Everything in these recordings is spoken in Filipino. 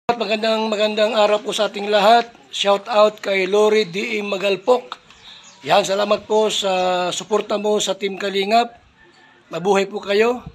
Magandang araw po sa ating lahat. Shout out kay Lori D. Magalpok. Yan, salamat po sa suporta mo sa Team Kalingap. Mabuhay po kayo.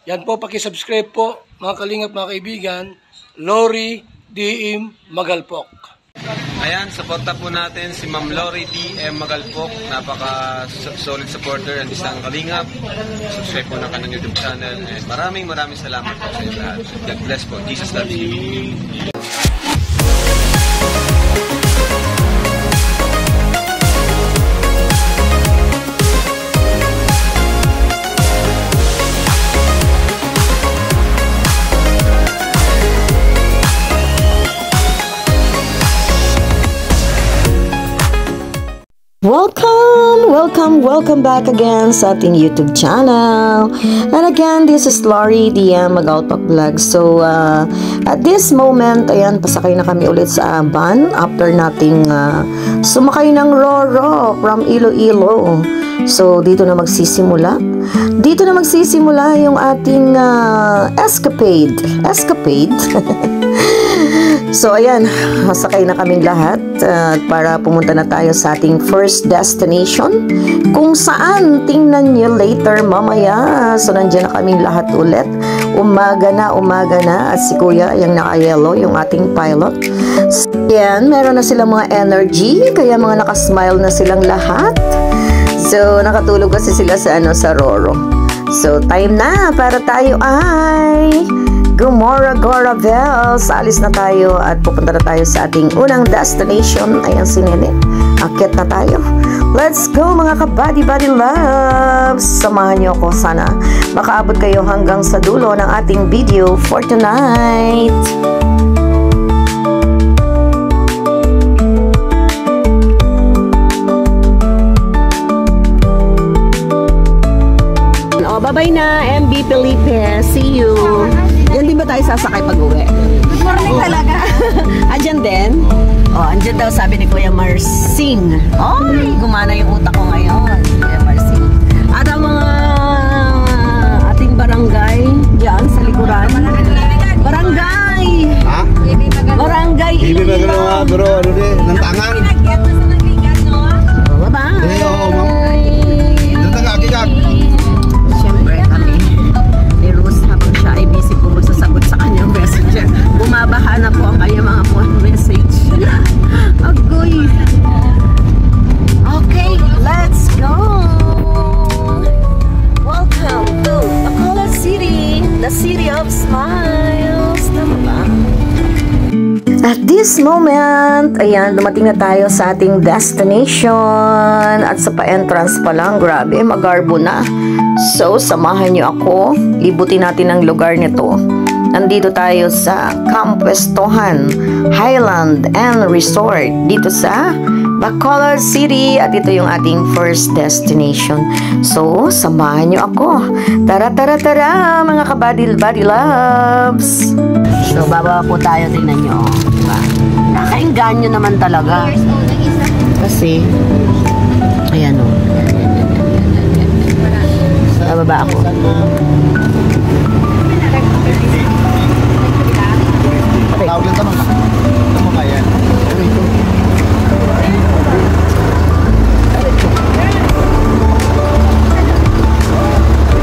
Yan po, paki-subscribe po mga Kalingap, mga kaibigan. Lori D. Magalpok. Ayan, suporta po natin si Ma'am Lori D. Magalpok. Napaka-solid supporter and isang Kalingap. Subscribe po na kanyang YouTube channel. And maraming salamat po sa inyo lahat. God bless po. Jesus loves you. Welcome back again sa ating YouTube channel. And again, this is Lori DM Magalpok Vlog. So, at this moment, ayan, pasakay na kami ulit sa van after nating sumakay ng Roro from Iloilo. So, dito na magsisimula yung ating escapade. So, ayan, masakay na kaming lahat para pumunta na tayo sa ating first destination kung saan, tingnan nyo later mamaya. So, nandiyan na kaming lahat ulit. Umaga na at si Kuya yung naka-yellow, yung ating pilot. So, ayan, meron na silang mga energy, kaya mga nakasmile na silang lahat. So, nakatulog kasi sila sa Roro. So, time na para tayo ay Gomora Bells. Alis na tayo at pupunta na tayo sa ating unang destination. Ayan si Nene. Akit na tayo. Let's go mga ka-buddy loves. Samahan niyo ako. Sana makaabot kayo hanggang sa dulo ng ating video for tonight. Bye-bye na, MB Felipe. See you. Yan din ba tayo sasakay pag-uwi? Good morning talaga. Andyan din? Andyan daw sabi ni Kuya Marcing. Ay, gumana yung utak ko ngayon. Kuya Marcing. At ang mga ating barangay diyan sa likuran. Barangay! Ha? Barangay Hindi magano bro, ng tangan. Bye-bye. Doon na kakikak. Bumabaha na po ang kanyang mga message. Agoy. Okay, let's go. Welcome to Bacolod City, the city of smiles. Tama ba? At this moment, ayan, dumating na tayo sa ating destination. At sa pa-entrance pa lang, grabe, magarbo na. So, samahan niyo ako. Libutin natin ang lugar nito. Nandito tayo sa Camp Westohan Highland and Resort dito sa Bacolod City at ito yung ating first destination. So, samahan nyo ako. Tara mga kabadil-body loves. So, baba po tayo, tingnan nyo. Diba? Nakainganyo naman talaga. Kasi, ayan o. Bababa ako. Tawag lang naman. Ito mo kaya.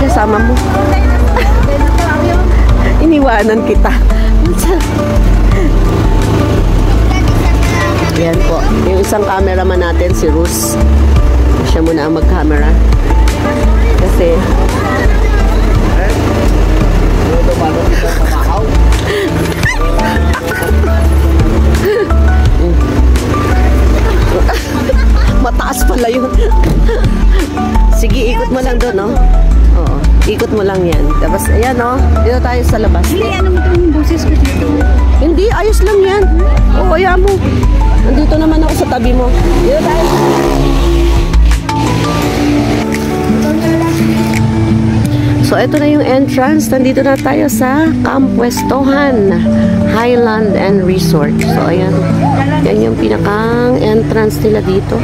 Kasama mo. Iniwanan kita. Yan po. Yung isang cameraman natin, si Rus. Siya muna ang mag-camera. Kasi mataas pala yun. Sige, ikot mo lang doon, no? Oo, ikot mo lang yan. Tapos, ayan, no? Dito tayo sa labas. Hindi, ano mo itong boses ko dito? Hindi, ayos lang yan. Oo, ayan mo. Nandito naman ako sa tabi mo. Dito tayo. So, ito na yung entrance. Nandito na tayo sa Camp Westohan Highland and Resort. So, ayan. Yan yung pinakang entrance nila dito.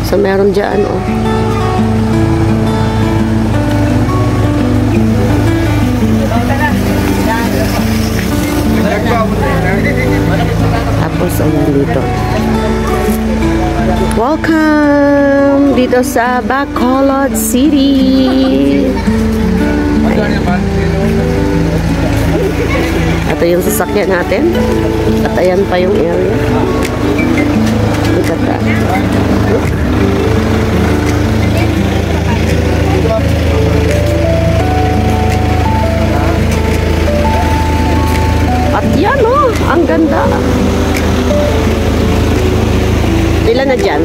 So, meron dyan, oh. Tapos ayan dito. Welcome dito sa Bacolod City. Ito yung sasakyan natin. At ayan pa yung area. Ikata. At yan oh, ang ganda. Ilan na dyan?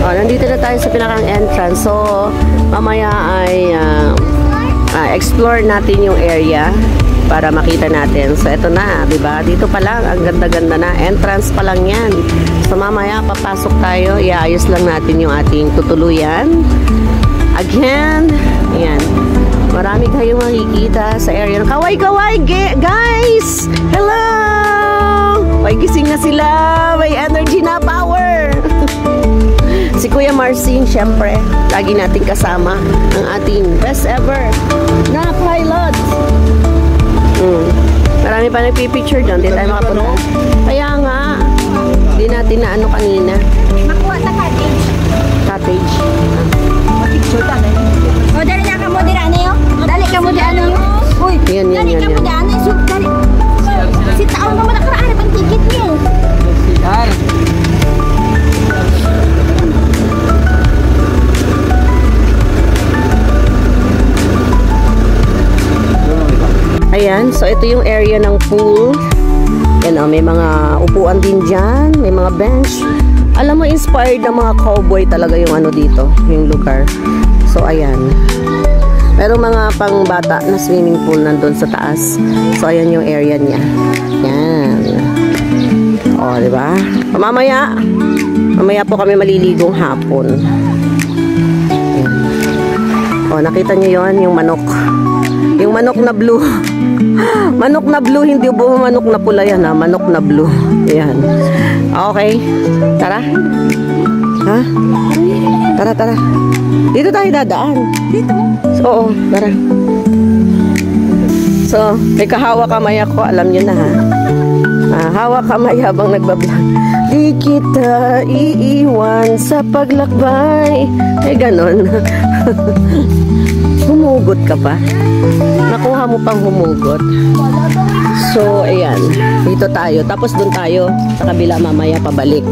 Oh, nandito na tayo sa pinakang entrance. So, mamaya ay explore natin yung area para makita natin. So, ito na, diba? Dito pa lang, ang ganda-ganda na. Entrance pa lang yan. So, mamaya papasok tayo. Iayos lang natin yung ating tutuluyan. Again, ayan. Marami kayong makikita sa area. Kaway-kaway, guys! Hello! May gising na sila. May energy na, power! Si Kuya Marcin, syempre, lagi natin kasama ang ating best ever na pilot. Marami pa nagpipicture doon. Di tayo makapunta. Kaya nga, di natin na ano kanina. Makuha sa cottage. Cottage. Picture ka na. O, dali na ka mo di ano yun? Dali ka mo di ano yun? Uy, dali ka mo di ano yun? Dali. Si taon naman nakaraan ang ticket niyo. Ayan, so ito yung area ng pool. Yan o, may mga upuan din dyan, may mga bench. Alam mo, inspired ng mga cowboy talaga yung ano dito, yung lugar. So, ayan. Merong mga pangbata na swimming pool nandun sa taas. So, ayan yung area niya. Yan. O, diba? Mamaya po kami maliligong hapon. Yan. O, nakita nyo yon yung manok. Yung manok na blue. Manok na blue, hindi po manok na pula yan ha. Manok na blue. Ayan. Okay. Tara. Ha? Tara. Dito tayo dadaan. Dito? Oo, tara. So, may kahawa kamay ako. Alam nyo na ha. Hawak kamay habang nagbablog. Di kita iiwan sa paglakbay. Ganon. Humugot ka pa. Nakuha mo pang humugot. So, ayan. Dito tayo. Tapos dun tayo sa kabila mamaya pabalik.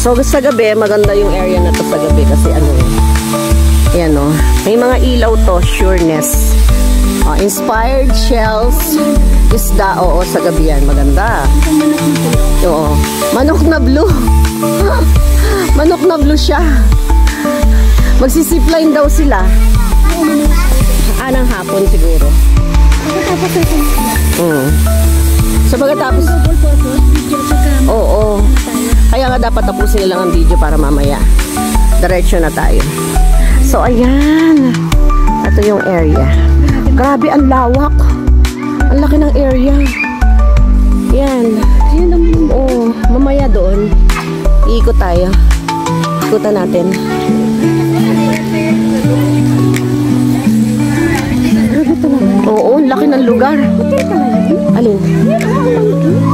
So, sa gabi, maganda yung area na to sa gabi kasi ano ayan o. May mga ilaw to. Sureness. Inspired shells. Isda. Oo, sa gabi yan. Maganda. Oo. Manok na blue. Manok na blue siya. Magsisipline daw sila. Anang hapon siguro. So pagkatapos oo. Kaya nga dapat tapusin lang ang video para mamaya diretso na tayo. So ayan. Ito yung area. Grabe ang lawak. Ang laki ng area. Yan. Oo. Mamaya doon iikot tayo. Ikutan natin. Oo, laki ng lugar. Alin?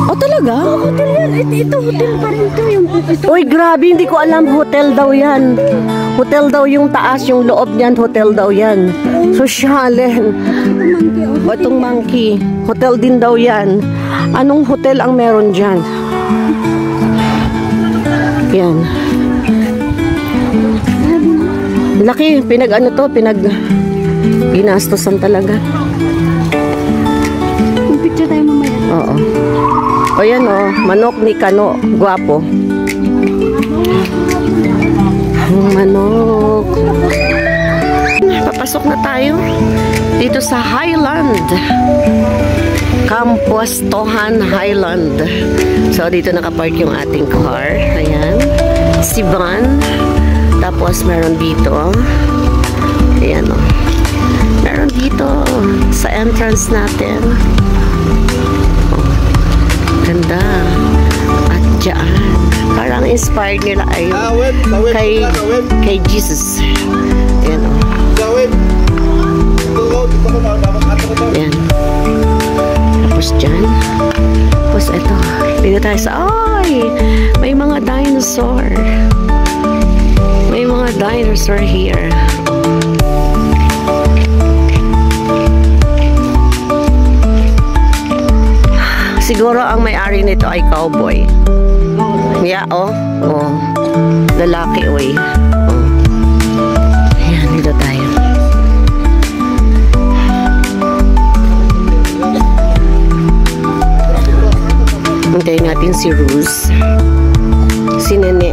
Oh, talaga? Hotel yan. Ito, hotel pa rin to. Uy, grabe. Hindi ko alam. Hotel daw yan. Hotel daw yung taas. Yung loob niyan, hotel daw yan. Sosyalen. O, itong monkey. Hotel din daw yan. Anong hotel ang meron dyan? Yan. Laki, pinag-ano to, ginastosan talaga. Picture tayo mamaya. Oo. O yan o, manok ni Kano, guwapo. Manok. Papasok na tayo dito sa Highland. Campuestohan Highland. So, dito nakapark yung ating car. Ayan. Si Van. Tapos, meron dito. Ayan o. Meron dito sa entrance natin. Oh, ganda. At dyan. Parang inspired nila ay kay Jesus. Ayan o. Ayan. Tapos dyan. Dito tayo sa... Ay! May mga dinosaur. May mga dinosaur here. Siguro ang may-ari nito ay cowboy. Yeah, oh. Oh. Lalaki, oy. Oh. Ayan, dito tayo. Hintayin natin si Rose. Si Nene.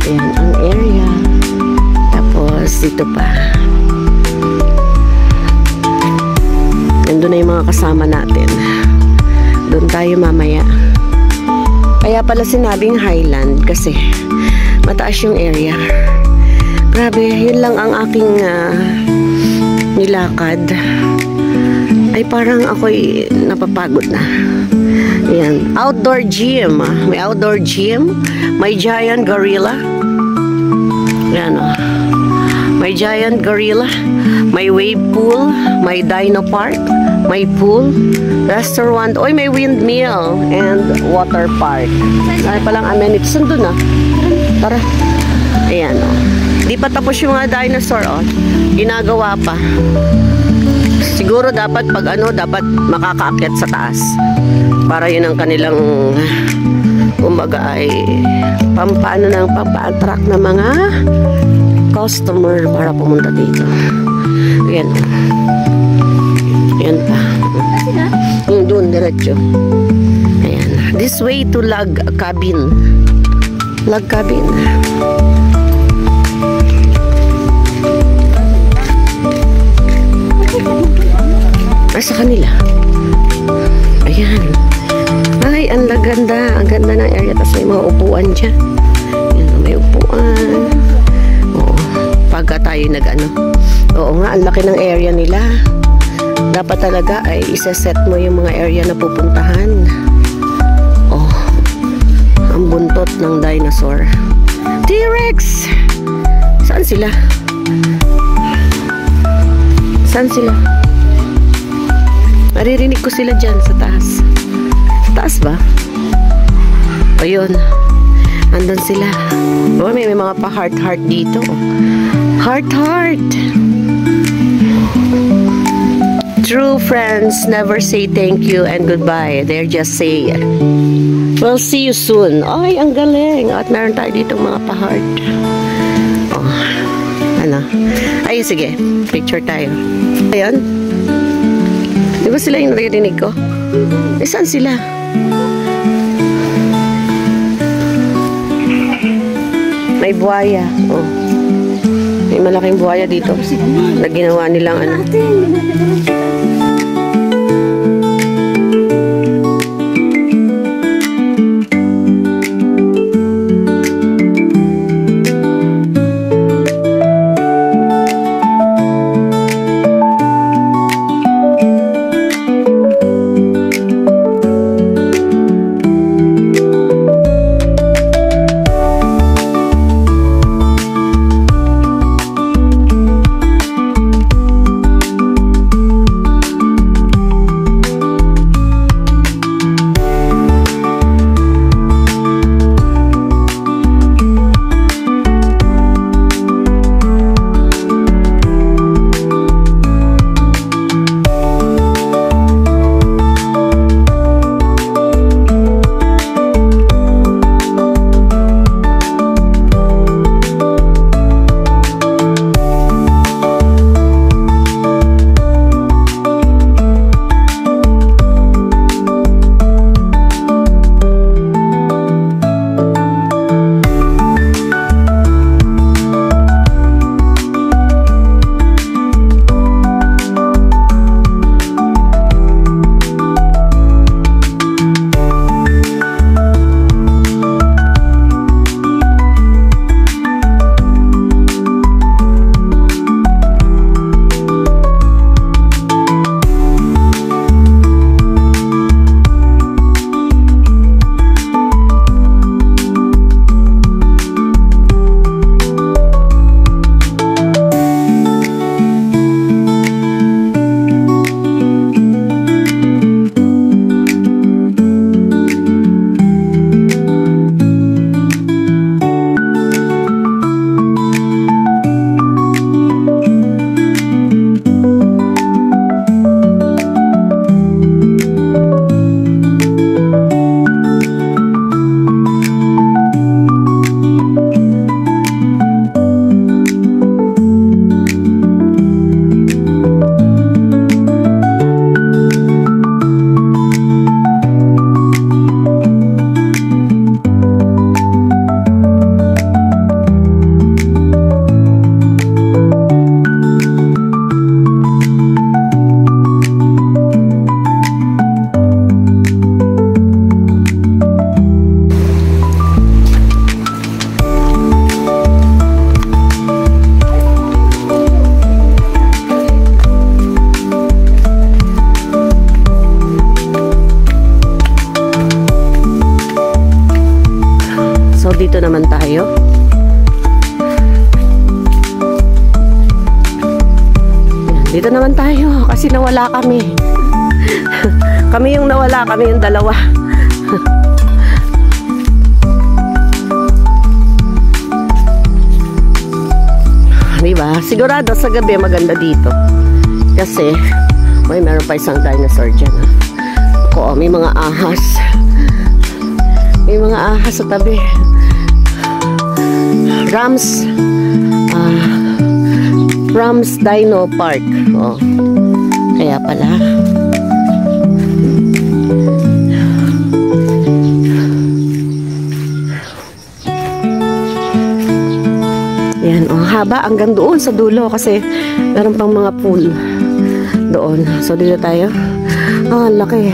Ayan, ang area. Tapos, dito pa. Nandun na yung mga kasama natin. Doon tayo mamaya. Kaya pala sinabing highland kasi mataas yung area. Grabe, yun lang ang aking nilakad. Ay parang ako'y napapagod na. Ayan. Outdoor gym. May outdoor gym. May giant gorilla. Ayan o. May giant gorilla. May wave pool. May dino park. May pool. Restaurant. Oy, may windmill. And water park. Ay palang amenities. Saan na? Tara. Ayan o. Di pa tapos yung mga dinosaur o. Ginagawa pa. Siguro dapat pag ano, dapat makakaakyat sa taas. Para yun ang kanilang kumbaga ay pampaano ng pampa-attract na mga customer para pumunta dito. Ayan. Ayan pa. Doon, diretso. Ayan. This way to Log Cabin. Log Cabin. Sa kanila. Ayan. Ay, ang ganda. Ang ganda ng area. Tapos may mga upuan dyan. Ayan, may upuan. Oo. Pagka tayo nag-ano. Oo nga, ang laki ng area nila. Dapat talaga ay isa-set mo yung mga area na pupuntahan. Oh. Ang buntot ng dinosaur. T-Rex! Saan sila? Saan sila? Maririnig ko sila dyan sa taas. Sa taas ba? O yun. Andun sila. O, may mga pa-heart-heart dito. Heart-heart! True friends never say thank you and goodbye. They're just say, we'll see you soon. Ay, ang galing. At meron tayo ditong mga pa-heart. O. Ano? Ay, sige. Picture tayo. Ayan. Di ba sila yung naririnig ko? Eh, saan sila? May buhaya. Oh. May malaking buhaya dito. Na ginawa nilang ano. kasi nawala kami. Kami yung nawala, kami yung dalawa. Diba? Sigurado sa gabi maganda dito. Kasi meron pa isang dinosaur dyan. Ako, may mga ahas. May mga ahas sa tabi. Rams Dino Park. Oh. Kaya pala. Yan, haba hanggang doon sa dulo kasi meron pang mga pool doon. So dito tayo. Ang laki.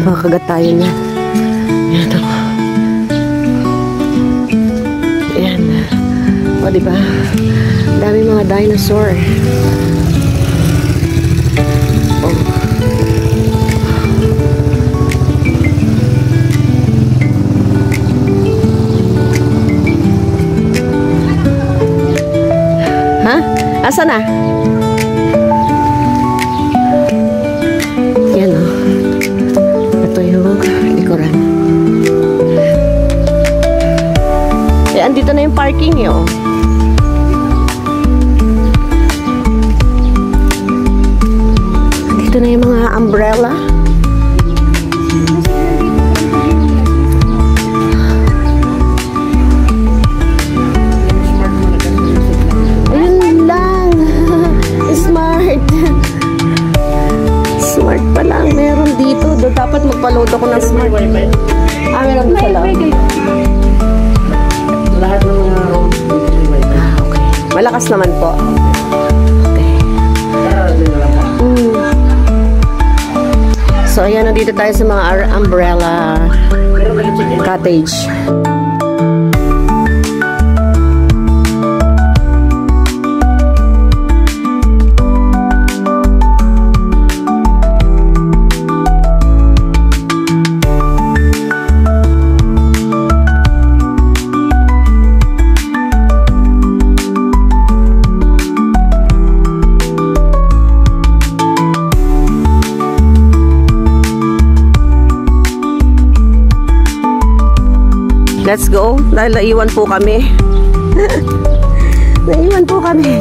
Makagat tayo niyan. Yan o. Yan. O diba? Dami mga dinosaur. Asa na? Yan o. Ito yung likuran. Andito na yung parking yun. Andito na yung mga umbrella. Smart pa lang. Meron dito. Dapat magpa-load ako ng smart. Meron dito lang. Lahat ng mga road. Okay. Malakas naman po. Okay. So, ayan. Nandito tayo sa mga umbrella cottage. Let's go. Dahil naiwan po kami. Naiwan po kami.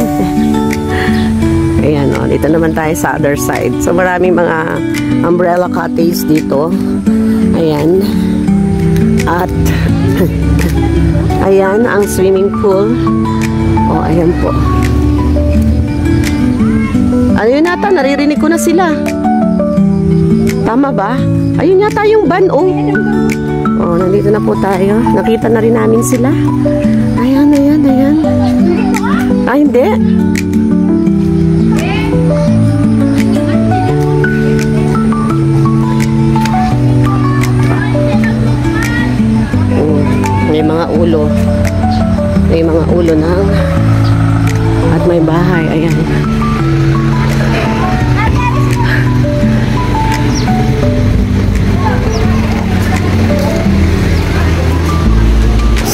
Ayan o. Dito naman tayo sa other side. So maraming mga umbrella cottage dito. Ayan. At ayan ang swimming pool. O ayan po. Ayun yata. Naririnig ko na sila. Tama ba? Ayun yata yung van o. Oh, nandito na po tayo. Nakita na rin namin sila. Ayan, ayan, ayan. Ah, hindi. Oh, may mga ulo. May mga ulo ng at may bahay. Ayan.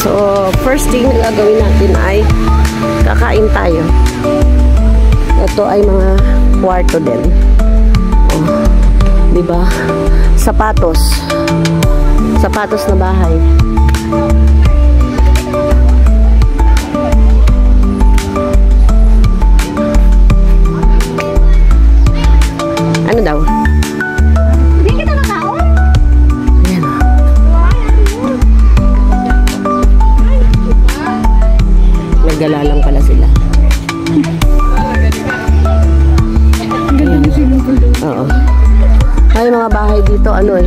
So, first thing na gagawin natin ay kakain tayo. Ito ay mga kwarto din. Oh, diba? Sapatos. Sapatos na bahay. Ano daw? Hindi kita nakaon? Ayan. Naggala lang pala sila. Oo. Ay, mga bahay dito, ano eh.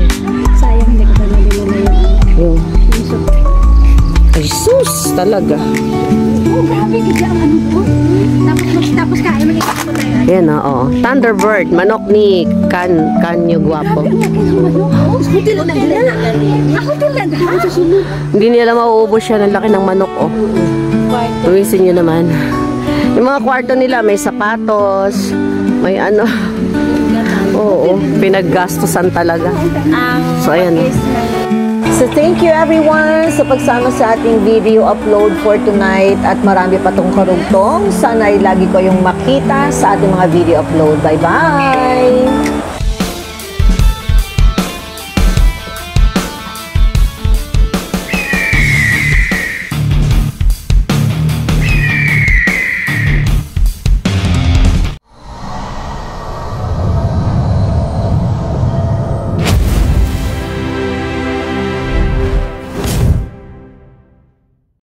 Sayang, hindi kita nalila na Yung. Ay, sus! Talaga. Oh, grabe, bigla ang ano po. Tapos kain, mag-ikot po tayo. Yan, oo. Thunderbird, manok ni Kanyo Guwapo. Hotel na gala. Hotel na gala. Sa sunod. Hindi nila mauubos yan. Ang laki ng manok, oh. Tuwisin nyo naman. Yung mga kwarto nila, may sapatos, may ano. Oo, pinaggastusan talaga. So, ayan. So thank you everyone sa pagsama sa ating video upload for tonight at marami pa tong karugtong. Sana ay lagi ko yung makita sa ating mga video upload. Bye-bye!